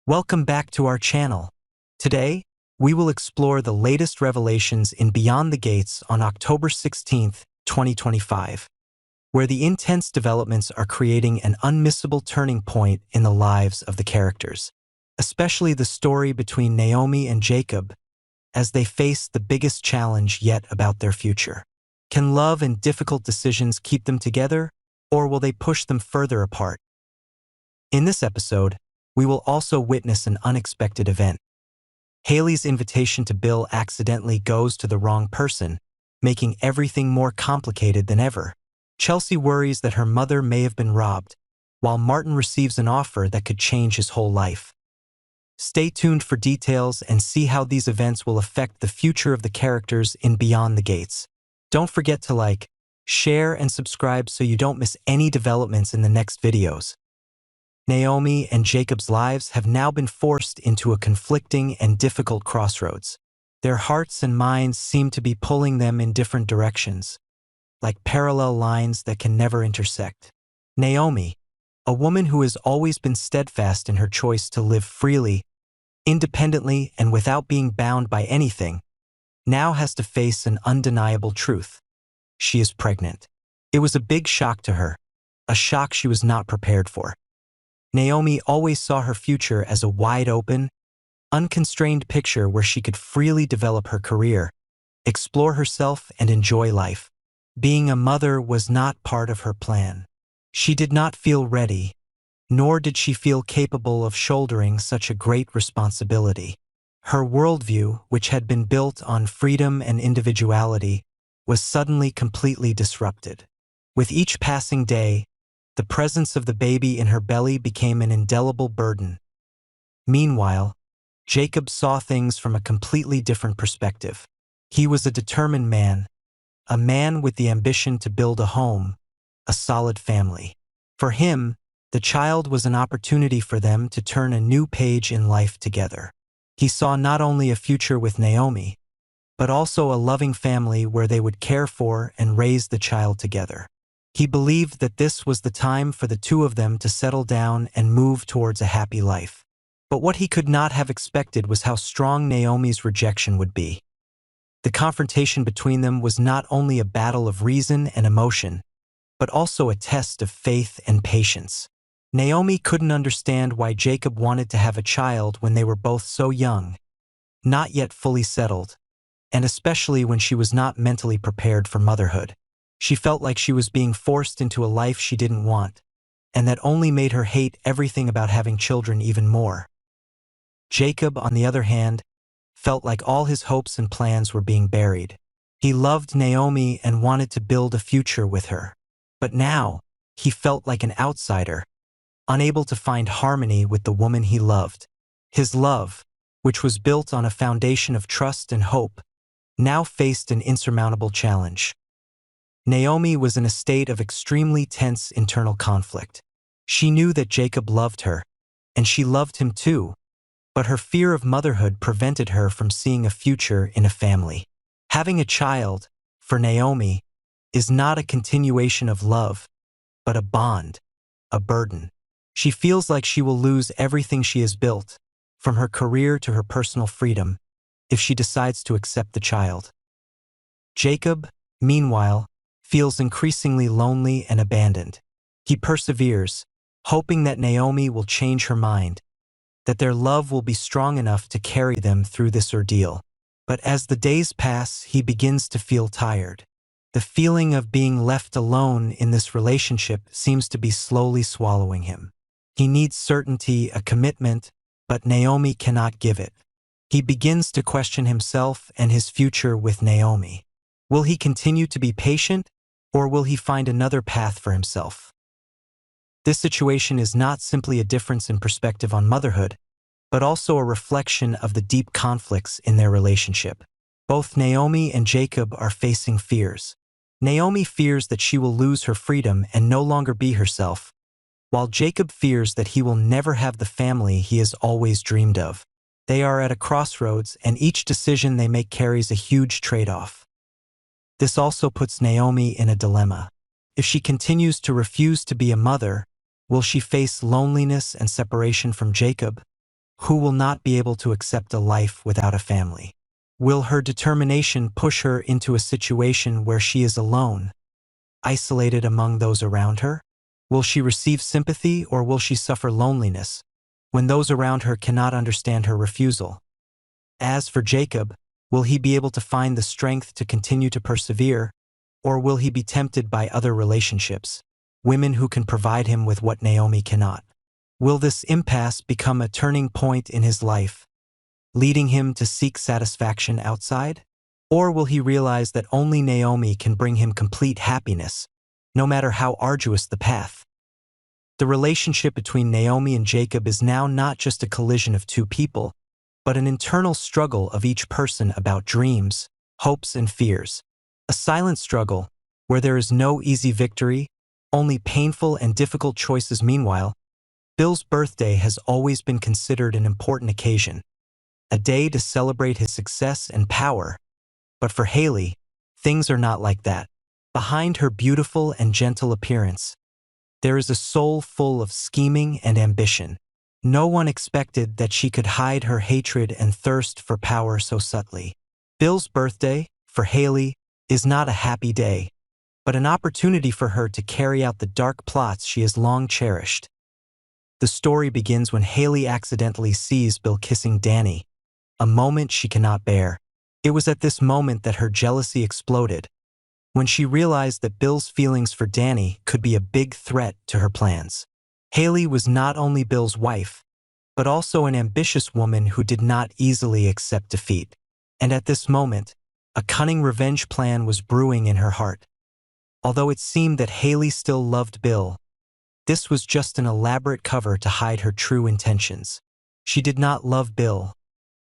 Welcome back to our channel. Today, we will explore the latest revelations in Beyond the Gates on October 16th, 2025, where the intense developments are creating an unmissable turning point in the lives of the characters, especially the story between Naomi and Jacob as they face the biggest challenge yet about their future. Can love and difficult decisions keep them together, or will they push them further apart? In this episode, we will also witness an unexpected event. Haley's invitation to Bill accidentally goes to the wrong person, making everything more complicated than ever. Chelsea worries that her mother may have been robbed, while Martin receives an offer that could change his whole life. Stay tuned for details and see how these events will affect the future of the characters in Beyond the Gates. Don't forget to like, share, and subscribe so you don't miss any developments in the next videos. Naomi and Jacob's lives have now been forced into a conflicting and difficult crossroads. Their hearts and minds seem to be pulling them in different directions, like parallel lines that can never intersect. Naomi, a woman who has always been steadfast in her choice to live freely, independently, and without being bound by anything, now has to face an undeniable truth. She is pregnant. It was a big shock to her, a shock she was not prepared for. Naomi always saw her future as a wide-open, unconstrained picture where she could freely develop her career, explore herself, and enjoy life. Being a mother was not part of her plan. She did not feel ready, nor did she feel capable of shouldering such a great responsibility. Her worldview, which had been built on freedom and individuality, was suddenly completely disrupted. With each passing day, the presence of the baby in her belly became an indelible burden. Meanwhile, Jacob saw things from a completely different perspective. He was a determined man, a man with the ambition to build a home, a solid family. For him, the child was an opportunity for them to turn a new page in life together. He saw not only a future with Naomi, but also a loving family where they would care for and raise the child together. He believed that this was the time for the two of them to settle down and move towards a happy life. But what he could not have expected was how strong Naomi's rejection would be. The confrontation between them was not only a battle of reason and emotion, but also a test of faith and patience. Naomi couldn't understand why Jacob wanted to have a child when they were both so young, not yet fully settled, and especially when she was not mentally prepared for motherhood. She felt like she was being forced into a life she didn't want, and that only made her hate everything about having children even more. Jacob, on the other hand, felt like all his hopes and plans were being buried. He loved Naomi and wanted to build a future with her. But now, he felt like an outsider, unable to find harmony with the woman he loved. His love, which was built on a foundation of trust and hope, now faced an insurmountable challenge. Naomi was in a state of extremely tense internal conflict. She knew that Jacob loved her, and she loved him too, but her fear of motherhood prevented her from seeing a future in a family. Having a child, for Naomi, is not a continuation of love, but a bond, a burden. She feels like she will lose everything she has built, from her career to her personal freedom, if she decides to accept the child. Jacob, meanwhile, feels increasingly lonely and abandoned. He perseveres, hoping that Naomi will change her mind, that their love will be strong enough to carry them through this ordeal. But as the days pass, he begins to feel tired. The feeling of being left alone in this relationship seems to be slowly swallowing him. He needs certainty, a commitment, but Naomi cannot give it. He begins to question himself and his future with Naomi. Will he continue to be patient, or will he find another path for himself? This situation is not simply a difference in perspective on motherhood, but also a reflection of the deep conflicts in their relationship. Both Naomi and Jacob are facing fears. Naomi fears that she will lose her freedom and no longer be herself, while Jacob fears that he will never have the family he has always dreamed of. They are at a crossroads, and each decision they make carries a huge trade-off. This also puts Naomi in a dilemma. If she continues to refuse to be a mother, will she face loneliness and separation from Jacob? who will not be able to accept a life without a family? Will her determination push her into a situation where she is alone, isolated among those around her? Will she receive sympathy or will she suffer loneliness when those around her cannot understand her refusal? As for Jacob, will he be able to find the strength to continue to persevere, or will he be tempted by other relationships, women who can provide him with what Naomi cannot? Will this impasse become a turning point in his life, leading him to seek satisfaction outside? Or will he realize that only Naomi can bring him complete happiness, no matter how arduous the path? The relationship between Naomi and Jacob is now not just a collision of two people, but an internal struggle of each person about dreams, hopes, and fears. A silent struggle, where there is no easy victory, only painful and difficult choices. Meanwhile, Bill's birthday has always been considered an important occasion, a day to celebrate his success and power. But for Haley, things are not like that. Behind her beautiful and gentle appearance, there is a soul full of scheming and ambition. No one expected that she could hide her hatred and thirst for power so subtly. Bill's birthday, for Haley, is not a happy day, but an opportunity for her to carry out the dark plots she has long cherished. The story begins when Haley accidentally sees Bill kissing Danny, a moment she cannot bear. It was at this moment that her jealousy exploded, when she realized that Bill's feelings for Danny could be a big threat to her plans. Haley was not only Bill's wife, but also an ambitious woman who did not easily accept defeat. And at this moment, a cunning revenge plan was brewing in her heart. Although it seemed that Haley still loved Bill, this was just an elaborate cover to hide her true intentions. She did not love Bill.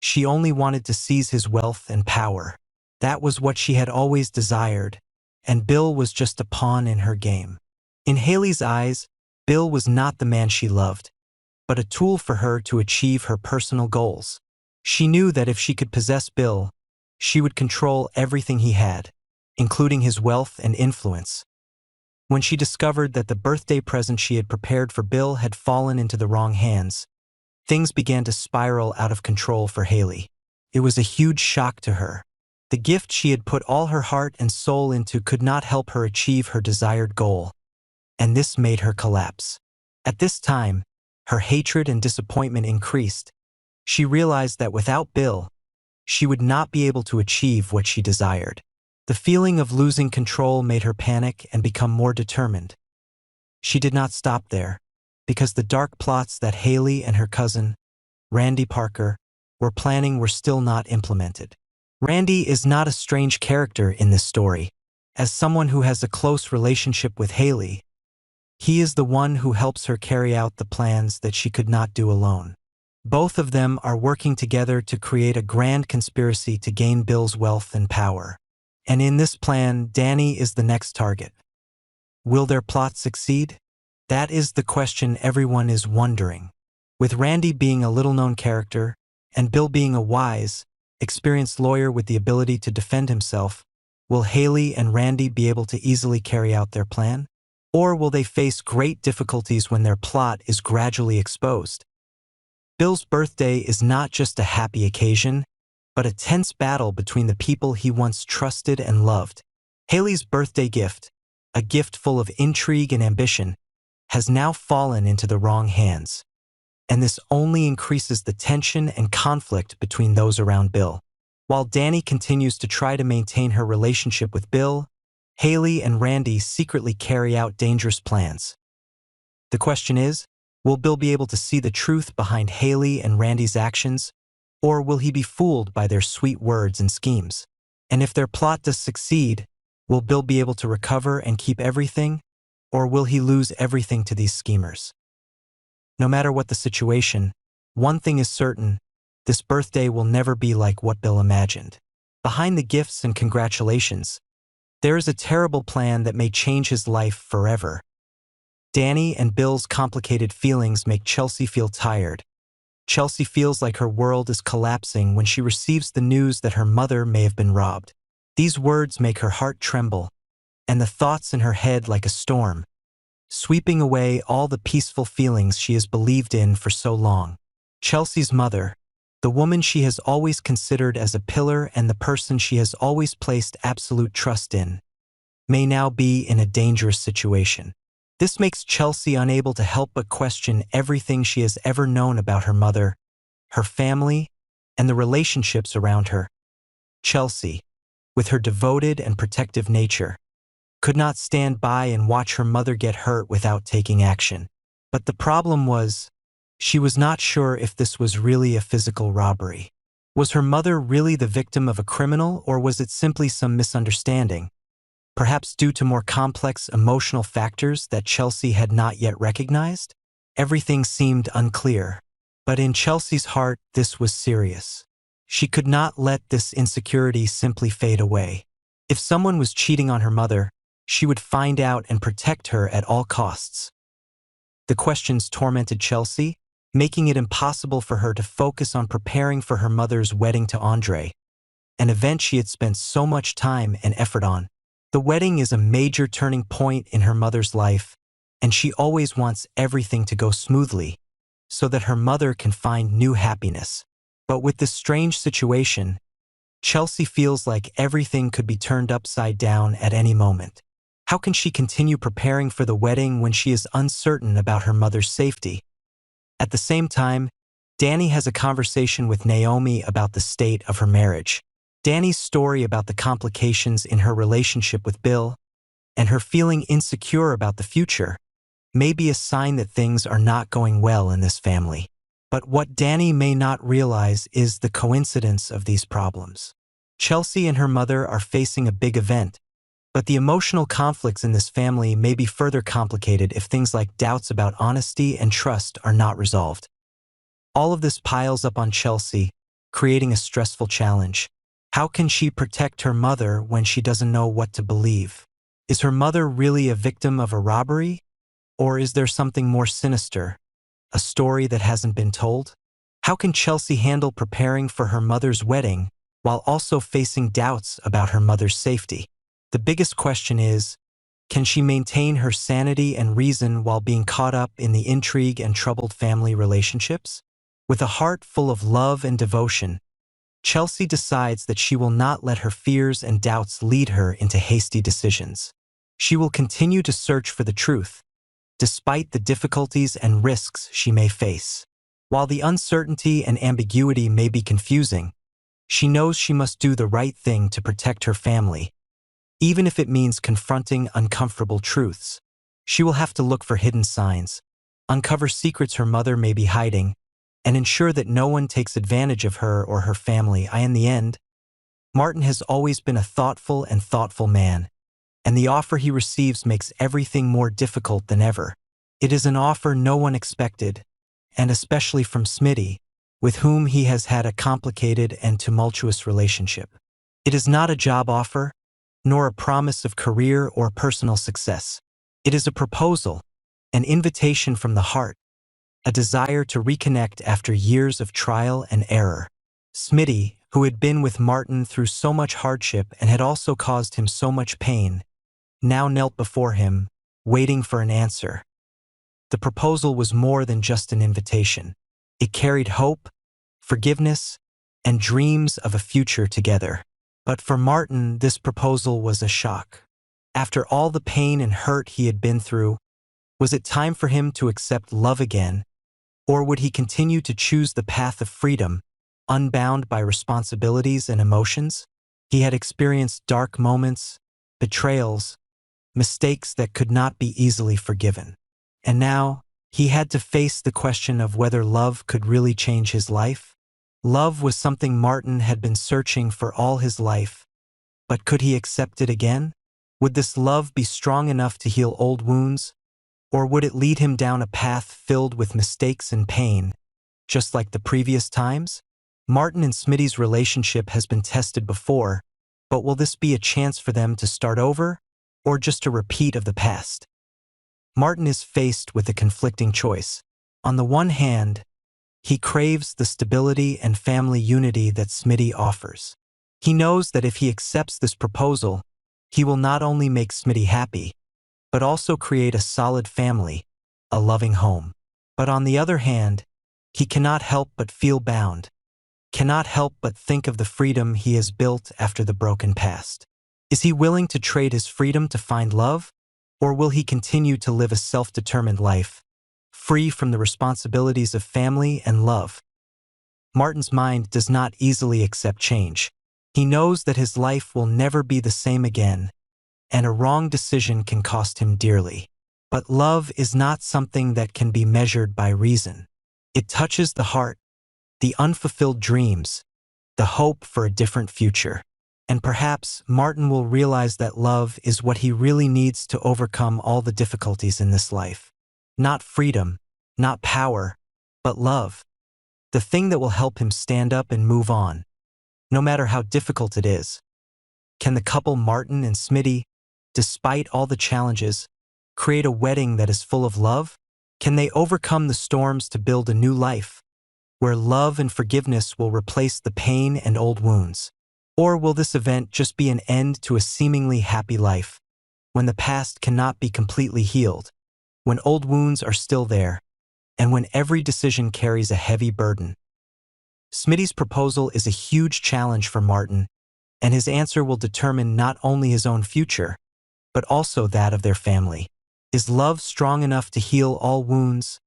She only wanted to seize his wealth and power. That was what she had always desired, and Bill was just a pawn in her game. In Haley's eyes, Bill was not the man she loved, but a tool for her to achieve her personal goals. She knew that if she could possess Bill, she would control everything he had, including his wealth and influence. When she discovered that the birthday present she had prepared for Bill had fallen into the wrong hands, things began to spiral out of control for Haley. It was a huge shock to her. The gift she had put all her heart and soul into could not help her achieve her desired goal, and this made her collapse. At this time, her hatred and disappointment increased. She realized that without Bill, she would not be able to achieve what she desired. The feeling of losing control made her panic and become more determined. She did not stop there, because the dark plots that Haley and her cousin, Randy Parker, were planning were still not implemented. Randy is not a strange character in this story. As someone who has a close relationship with Haley, he is the one who helps her carry out the plans that she could not do alone. Both of them are working together to create a grand conspiracy to gain Bill's wealth and power. And in this plan, Danny is the next target. Will their plot succeed? That is the question everyone is wondering. With Randy being a little-known character, and Bill being a wise, experienced lawyer with the ability to defend himself, will Haley and Randy be able to easily carry out their plan? Or will they face great difficulties when their plot is gradually exposed? Bill's birthday is not just a happy occasion, but a tense battle between the people he once trusted and loved. Haley's birthday gift, a gift full of intrigue and ambition, has now fallen into the wrong hands. And this only increases the tension and conflict between those around Bill. While Danny continues to try to maintain her relationship with Bill, Haley and Randy secretly carry out dangerous plans. The question is, will Bill be able to see the truth behind Haley and Randy's actions, or will he be fooled by their sweet words and schemes? And if their plot does succeed, will Bill be able to recover and keep everything, or will he lose everything to these schemers? No matter what the situation, one thing is certain: this birthday will never be like what Bill imagined. Behind the gifts and congratulations, there is a terrible plan that may change his life forever. Danny and Bill's complicated feelings make Chelsea feel tired. Chelsea feels like her world is collapsing when she receives the news that her mother may have been robbed. These words make her heart tremble, and the thoughts in her head like a storm, sweeping away all the peaceful feelings she has believed in for so long. Chelsea's mother, the woman she has always considered as a pillar and the person she has always placed absolute trust in, may now be in a dangerous situation. This makes Chelsea unable to help but question everything she has ever known about her mother, her family, and the relationships around her. Chelsea, with her devoted and protective nature, could not stand by and watch her mother get hurt without taking action. But the problem was, she was not sure if this was really a physical robbery. Was her mother really the victim of a criminal, or was it simply some misunderstanding, perhaps due to more complex emotional factors that Chelsea had not yet recognized? Everything seemed unclear. But in Chelsea's heart, this was serious. She could not let this insecurity simply fade away. If someone was cheating on her mother, she would find out and protect her at all costs. The questions tormented Chelsea, making it impossible for her to focus on preparing for her mother's wedding to Andre, an event she had spent so much time and effort on. The wedding is a major turning point in her mother's life, and she always wants everything to go smoothly, so that her mother can find new happiness. But with this strange situation, Chelsea feels like everything could be turned upside down at any moment. How can she continue preparing for the wedding when she is uncertain about her mother's safety? At the same time, Dani has a conversation with Naomi about the state of her marriage. Dani's story about the complications in her relationship with Bill, and her feeling insecure about the future, may be a sign that things are not going well in this family. But what Dani may not realize is the coincidence of these problems. Chelsea and her mother are facing a big event, but the emotional conflicts in this family may be further complicated if things like doubts about honesty and trust are not resolved. All of this piles up on Chelsea, creating a stressful challenge. How can she protect her mother when she doesn't know what to believe? Is her mother really a victim of a robbery? Or is there something more sinister, a story that hasn't been told? How can Chelsea handle preparing for her mother's wedding while also facing doubts about her mother's safety? The biggest question is, can she maintain her sanity and reason while being caught up in the intrigue and troubled family relationships? With a heart full of love and devotion, Chelsea decides that she will not let her fears and doubts lead her into hasty decisions. She will continue to search for the truth, despite the difficulties and risks she may face. While the uncertainty and ambiguity may be confusing, she knows she must do the right thing to protect her family, even if it means confronting uncomfortable truths. She will have to look for hidden signs, uncover secrets her mother may be hiding, and ensure that no one takes advantage of her or her family. In the end, Martin has always been a thoughtful man, and the offer he receives makes everything more difficult than ever. It is an offer no one expected, and especially from Smitty, with whom he has had a complicated and tumultuous relationship. It is not a job offer, nor a promise of career or personal success. It is a proposal, an invitation from the heart, a desire to reconnect after years of trial and error. Smitty, who had been with Martin through so much hardship and had also caused him so much pain, now knelt before him, waiting for an answer. The proposal was more than just an invitation. It carried hope, forgiveness, and dreams of a future together. But for Martin, this proposal was a shock. After all the pain and hurt he had been through, was it time for him to accept love again, or would he continue to choose the path of freedom, unbound by responsibilities and emotions? He had experienced dark moments, betrayals, mistakes that could not be easily forgiven. And now, he had to face the question of whether love could really change his life. Love was something Martin had been searching for all his life, but could he accept it again? Would this love be strong enough to heal old wounds, or would it lead him down a path filled with mistakes and pain, just like the previous times? Martin and Smitty's relationship has been tested before, but will this be a chance for them to start over, or just a repeat of the past? Martin is faced with a conflicting choice. On the one hand, he craves the stability and family unity that Smitty offers. He knows that if he accepts this proposal, he will not only make Smitty happy, but also create a solid family, a loving home. But on the other hand, He cannot help but feel bound, cannot help but think of the freedom he has built after the broken past. Is he willing to trade his freedom to find love, or will he continue to live a self-determined life, free from the responsibilities of family and love? Martin's mind does not easily accept change. He knows that his life will never be the same again, and a wrong decision can cost him dearly. But love is not something that can be measured by reason. It touches the heart, the unfulfilled dreams, the hope for a different future. And perhaps Martin will realize that love is what he really needs to overcome all the difficulties in this life. Not freedom, not power, but love. The thing that will help him stand up and move on, no matter how difficult it is. Can the couple Martin and Smitty, despite all the challenges, create a wedding that is full of love? Can they overcome the storms to build a new life, where love and forgiveness will replace the pain and old wounds? Or will this event just be an end to a seemingly happy life, when the past cannot be completely healed, when old wounds are still there, and when every decision carries a heavy burden? Smitty's proposal is a huge challenge for Martin, and his answer will determine not only his own future, but also that of their family. Is love strong enough to heal all wounds,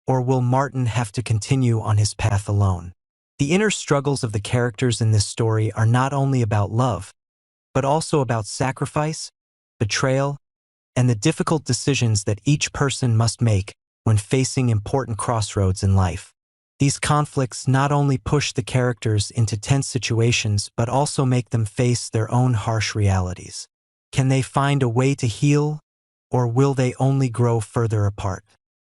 or will Martin have to continue on his path alone? The inner struggles of the characters in this story are not only about love, but also about sacrifice, betrayal, and the difficult decisions that each person must make when facing important crossroads in life. These conflicts not only push the characters into tense situations, but also make them face their own harsh realities. Can they find a way to heal, or will they only grow further apart?